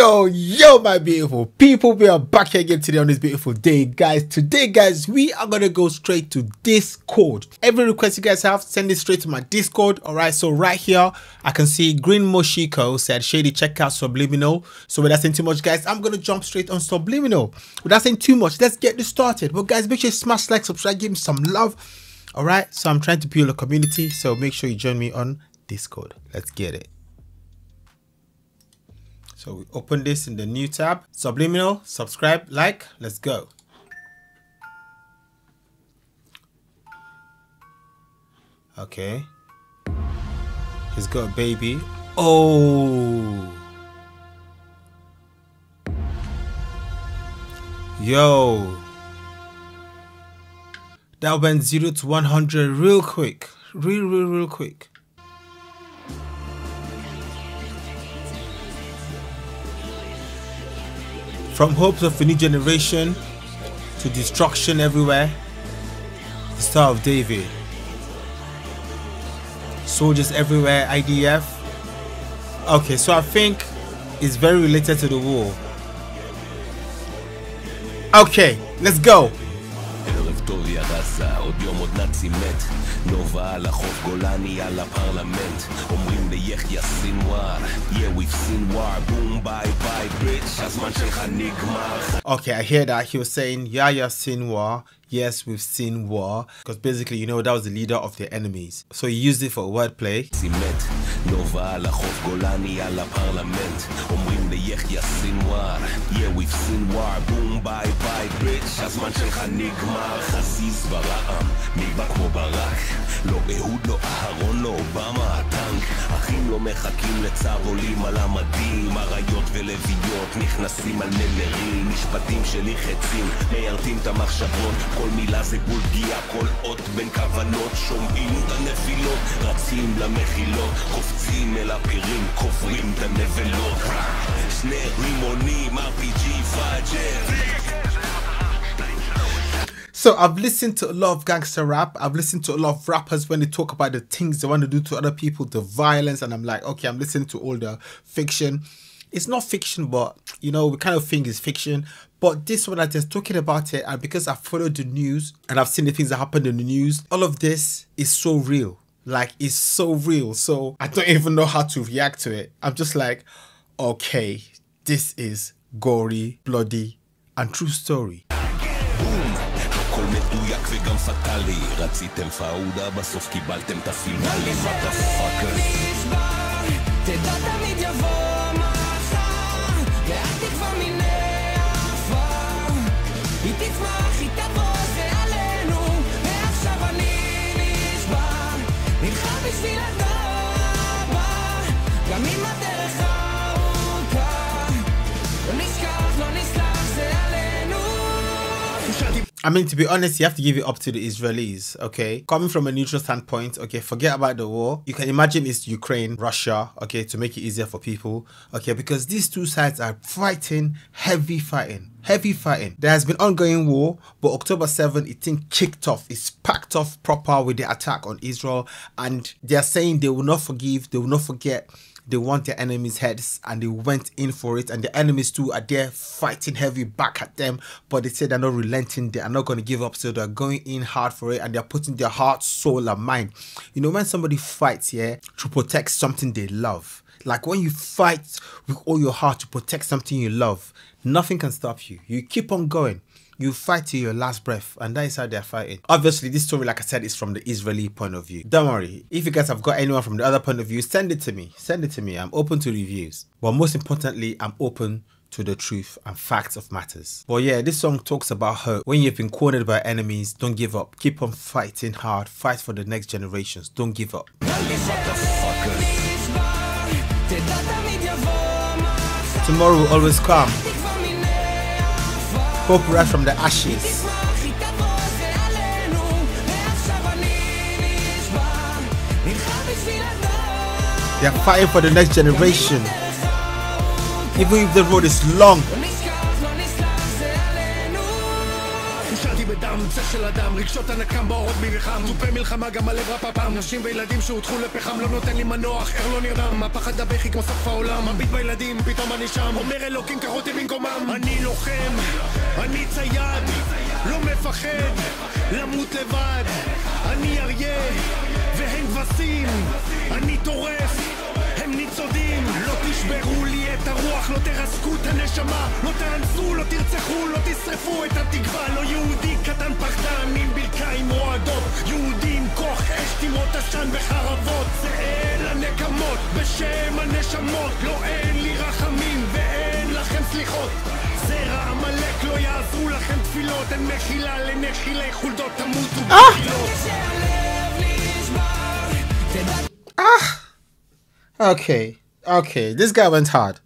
Yo, my beautiful people, we are back here again today on this beautiful day, guys. Today, guys, we are gonna go straight to Discord. Every request you guys have, send it straight to my Discord. All right, so right here, I can see Green Moshiko said, Shady, check out Subliminal. So without saying too much, guys, I'm gonna jump straight on Subliminal. Without saying too much, let's get this started. But guys, make sure you smash like, subscribe, give me some love. All right, so I'm trying to build a community, so make sure you join me on Discord. Let's get it. So we open this in the new tab, Subliminal, subscribe, like, let's go. Okay. He's got a baby. Oh. Yo. That went 0 to 100 real quick. Real quick. From hopes of a new generation to destruction everywhere, the Star of David. Soldiers everywhere, IDF. Okay, so I think it's very related to the war. Okay, let's go. נובה על החוף גולני על הפרלמנט אומרים ליחיה סינואר yeah we've seen war boom bye bye bitch הזמן שלך נגמר. Okay, I hear that he was saying Yahya Sinwar, yes we've seen war, because basically you know that was the leader of their enemies, so he used it for wordplay. סימת נובה על החוף גולני על הפרלמנט אומרים ליחיה סינואר yeah we've seen war boom bye bye bitch הזמן שלך נגמר. חזיז ברעם מבא כמו ברק לא אהוד, לא אהרון, לא אובמה, הטנק אחים לא מחכים לצו עולים על המדים אריות ולוויות נכנסים על נמרים משפטים שלי חצים מיירטים את המחשבות כל מילה זה גבול פגיעה כל אות בין כוונות שומעים את הנפילות רצים למחילות קופצים אל הפירים קוברים את הנבלות שני רימונים RPG פאג'ר. So I've listened to a lot of gangster rap. I've listened to a lot of rappers when they talk about the things they want to do to other people, the violence, and I'm like, okay, I'm listening to all the fiction. It's not fiction, but you know, we kind of think it's fiction. But this one, I'm just talking about it, and because I followed the news and I've seen the things that happened in the news, all of this is so real. Like, it's so real. So I don't even know how to react to it. I'm just like, okay, this is gory, bloody, and true story. הכל מדויק וגם פטלי רציתם פאודה בסוף קיבלתם את הפינאלי motherfuckers. תדע תמיד יבוא מחר ואל תקבע מיני עפר היא תצמח היא תבוא זה עלינו ועכשיו אני נשבר נלחם בשביל הדבר גם אם הדרך ארוכה לא נשכח לא נסלח זה עלינו. I mean, to be honest, you have to give it up to the Israelis, okay? Coming from a neutral standpoint, okay, forget about the war. You can imagine it's Ukraine, Russia, okay, to make it easier for people, okay? Because these two sides are fighting, heavy fighting. There has been ongoing war, but October 7th, it thing kicked off. It's packed off proper with the attack on Israel, and they are saying they will not forgive, they will not forget. They want their enemies' heads and they went in for it, and the enemies too are there fighting heavy back at them, but they said they're not relenting, they are not going to give up, so they're going in hard for it and they're putting their heart, soul and mind. You know, when somebody fights to protect something they love, like when you fight with all your heart to protect something you love, nothing can stop you. You keep on going. You fight to your last breath, and that is how they're fighting. Obviously, this story, like I said, is from the Israeli point of view. Don't worry, if you guys have got anyone from the other point of view, send it to me. Send it to me. I'm open to reviews. But most importantly, I'm open to the truth and facts of matters. But yeah, this song talks about hope. When you've been cornered by enemies, don't give up. Keep on fighting hard. Fight for the next generations. Don't give up. Tomorrow will always come. Hope rise from the ashes. They are fighting for the next generation. Even if the road is long. דם, צא של אדם, רגשות הנקם באורות מלחם, תופי מלחמה גם הלב רפפם, נשים וילדים שהותחו לפחם, לא נותן לי מנוח, איך לא נרדם, הפחד הבכי כמו סוף העולם, מביט בילדים, פתאום אני שם, אומר אלוקים קח אותי במקומם, אני לוחם, אני צייד, לא מפחד, למות לבד, אני אריה, והם כבשים, אני טורף, הם ניצודים, לא תשברו לי את הרוח, לא תרסקו את הנשמה, לא תאנסו, לא תרצחו, לא תשרפו את התקווה, לא יהודי קטן פחדן עם ברכיים רועדות, יהודי עם כוח אש תימות עשן וחרבות, זה אל הנקמות, בשם הנשמות, לא אין לי רחמים ואין לכם סליחות, זרע עמלק לא יעזרו לכם תפילות, אין מחילה לנחילי חולדות תמותו בחילות. Okay, this guy went hard.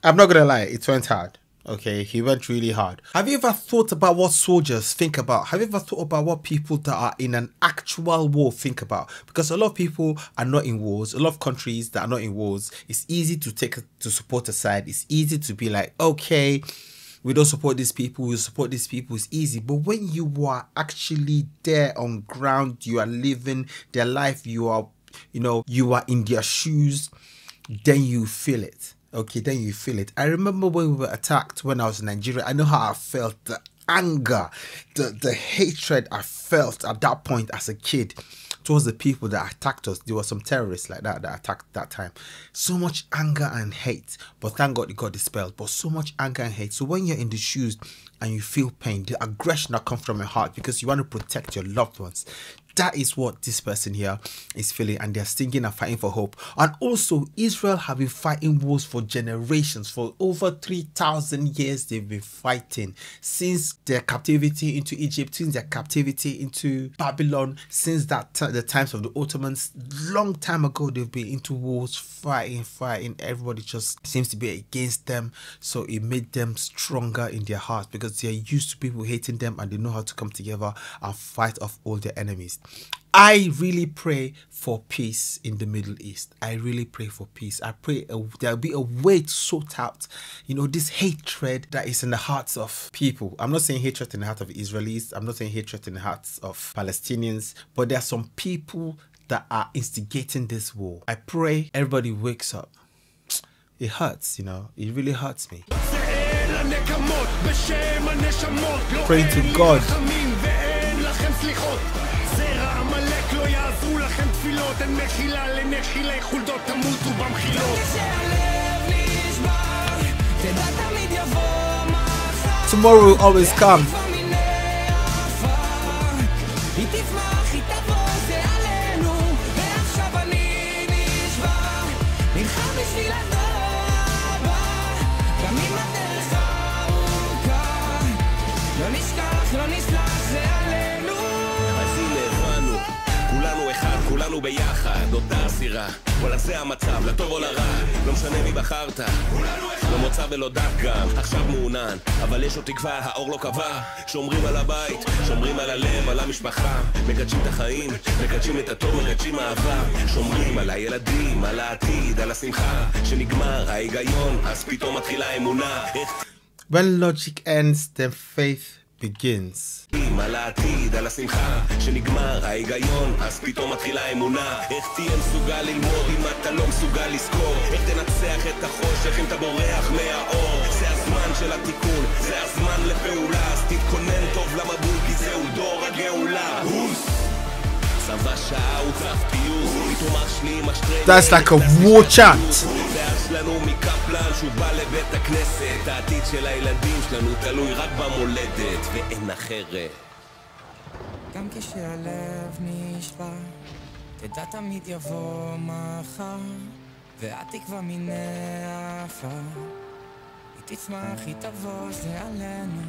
I'm not gonna lie, it went hard. Okay, he went really hard. Have you ever thought about what soldiers think about? Have you ever thought about what people that are in an actual war think about? Because a lot of people are not in wars. A lot of countries that are not in wars, it's easy to support a side. It's easy to be like, okay, we don't support these people, we support these people, it's easy. But when you are actually there on ground, you are living their life, you are in their shoes, then you feel it. Okay, then you feel it. I remember when we were attacked when I was in Nigeria, I know how I felt, the anger, the hatred I felt at that point as a kid towards the people that attacked us. There were some terrorists like that attacked that time. So much anger and hate, but thank God it got dispelled. But so much anger and hate. So when you're in the shoes and you feel pain, the aggression that comes from your heart because you want to protect your loved ones, that is what this person here is feeling, and they're singing and fighting for hope. And also, Israel have been fighting wars for generations. For over 3,000 years, they've been fighting. Since their captivity into Egypt, since their captivity into Babylon, since the times of the Ottomans, long time ago, they've been into wars, fighting. Everybody just seems to be against them. So it made them stronger in their hearts because they're used to people hating them, and they know how to come together and fight off all their enemies. I really pray for peace in the Middle East. I really pray for peace. I pray there'll be a way to sort out, this hatred that is in the hearts of people. I'm not saying hatred in the heart of Israelis. I'm not saying hatred in the hearts of Palestinians. But there are some people that are instigating this war. I pray everybody wakes up. It hurts, it really hurts me. Praying to God. זרע עמלק לא יעזרו לכם תפילות, אין מחילה לנחילי חולדות תמותו במחילות. Tomorrow will always come. כולנו ביחד, אותה סירה, וואלה זה המצב, לטוב או לרע, לא משנה מי בחרת, לא מוצא ולא דת גם, עכשיו מעונן, אבל יש עוד תקווה, האור לא קבע, שומרים על הבית, שומרים על הלב, על המשפחה, מקדשים את החיים, מקדשים את הטוב, מקדשים אהבה, שומרים על הילדים, על העתיד, על השמחה, שנגמר ההיגיון, אז פתאום מתחילה אמונה. When logic ends, then faith begins. על העתיד, על השמחה, שנגמר ההיגיון, אז פתאום מתחילה אמונה. איך תהיה מסוגל ללמוד אם אתה לא מסוגל לזכור? איך תנצח את החושך אם אתה בורח מהאור? זה הזמן של התיקון, זה הזמן לפעולה, אז תתכונן טוב למבול, כי זהו דור הגאולה. צבא שעה הוא צף פיוס, תומך שלי עם השטרנר. That's like a war chant. דאש לנו מקפלן שהוא בא לבית הכנסת, העתיד של הילדים שלנו תלוי רק במולדת ואין אחרת. גם כשהלב נשבר, תדע תמיד יבוא מחר, והתקווה מן העפר, היא תצמח, היא תבוא, זה עלינו,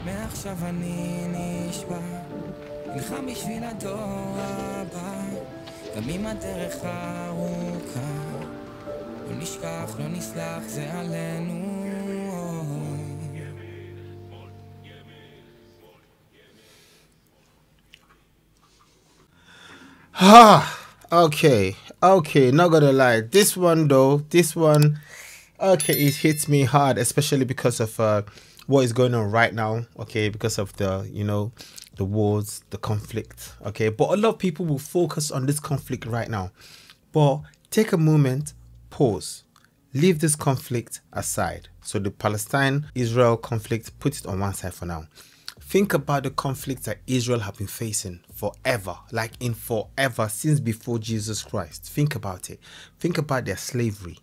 מעכשיו אני נשבע, נלחם בשביל הדור הבא, גם אם הדרך ארוכה, לא נשכח, לא נסלח, זה עלינו. Okay, not gonna lie, this one, okay, it hits me hard, especially because of what is going on right now, okay, because of the the wars, the conflict, okay? But a lot of people will focus on this conflict right now. But take a moment, pause, leave this conflict aside. So the Palestine-Israel conflict, put it on one side for now. Think about the conflict that Israel have been facing forever, like in forever, since before Jesus Christ. Think about it. Think about their slavery.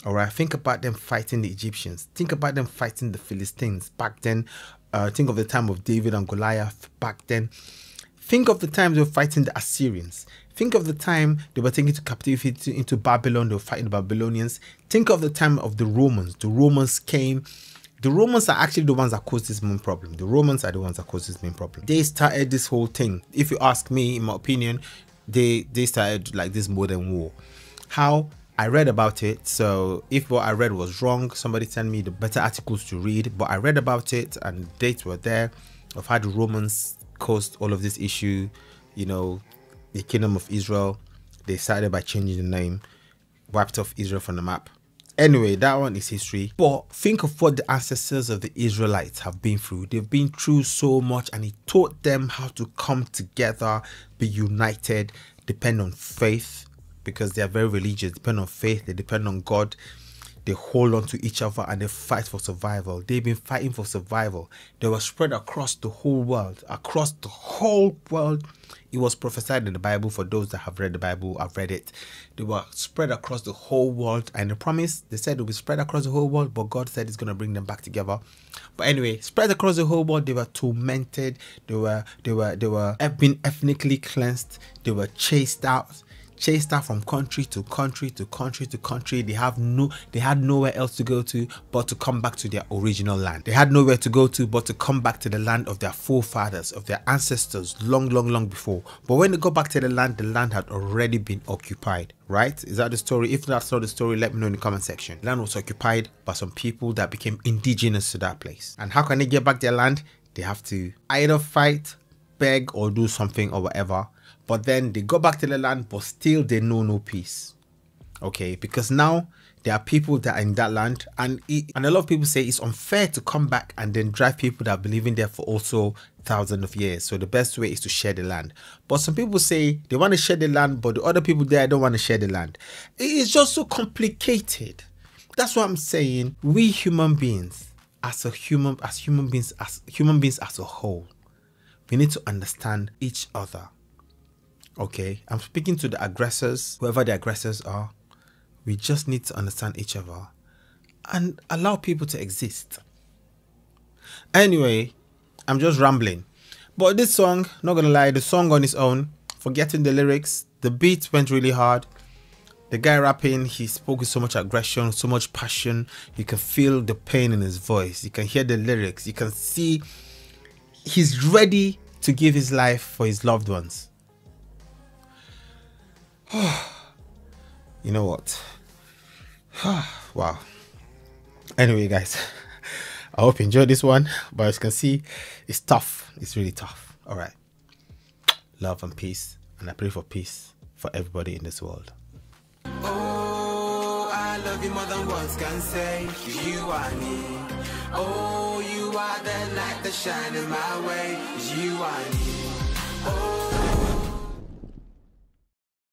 All right, think about them fighting the Egyptians. Think about them fighting the Philistines back then. Think of the time of David and Goliath back then. Think of the time they were fighting the Assyrians. Think of the time they were taken to captivity into Babylon. They were fighting the Babylonians. Think of the time of the Romans. The Romans came. The Romans are actually the ones that caused this main problem. The Romans are the ones that caused this main problem. They started this whole thing. If you ask me, in my opinion, they started like this modern war. How? I read about it, so if what I read was wrong, somebody send me the better articles to read, but I read about it and dates were there of how the Romans caused all of this issue. You know, the kingdom of Israel, they started by changing the name, wiped off Israel from the map. Anyway, that one is history. But think of what the ancestors of the Israelites have been through. They've been through so much, and it taught them how to come together, be united, depend on faith, because they are very religious, depend on faith, they depend on God, they hold on to each other, and they fight for survival. They've been fighting for survival. They were spread across the whole world. Across the whole world. It was prophesied in the Bible. For those that have read the Bible, I've read it. They were spread across the whole world, and the promise, they said it would be spread across the whole world, but God said it's going to bring them back together. But anyway, spread across the whole world, they were tormented, they were being ethnically cleansed, they were chased out from country to country to country to country. They had nowhere else to go to but to come back to their original land. They had nowhere to go to but to come back to the land of their forefathers, of their ancestors, long before. But when they go back to the land had already been occupied, right? Is that the story? If that's not the story, let me know in the comment section. The land was occupied by some people that became indigenous to that place. And how can they get back their land? They have to either fight, beg, or do something or whatever. But then they go back to the land, but still they know no peace. Okay, because now there are people that are in that land, and a lot of people say it's unfair to come back and then drive people that have been living there for also thousands of years. So the best way is to share the land. But some people say they want to share the land, but the other people there don't want to share the land. It is just so complicated. That's what I'm saying. We human beings, as human beings as a whole, we need to understand each other. Okay, I'm speaking to the aggressors, whoever the aggressors are. We just need to understand each other and allow people to exist. Anyway, I'm just rambling. But this song, not gonna lie, the song on its own, forgetting the lyrics, the beat went really hard. The guy rapping, he spoke with so much aggression, so much passion. You can feel the pain in his voice. You can hear the lyrics. You can see he's ready to give his life for his loved ones. You know what? Wow. Anyway, guys, I hope you enjoyed this one. But as you can see, it's tough. It's really tough. All right. Love and peace. And I pray for peace for everybody in this world. Oh, I love you more than words can say. You are me. Oh, you are the light that shines in my way. You are me. Oh.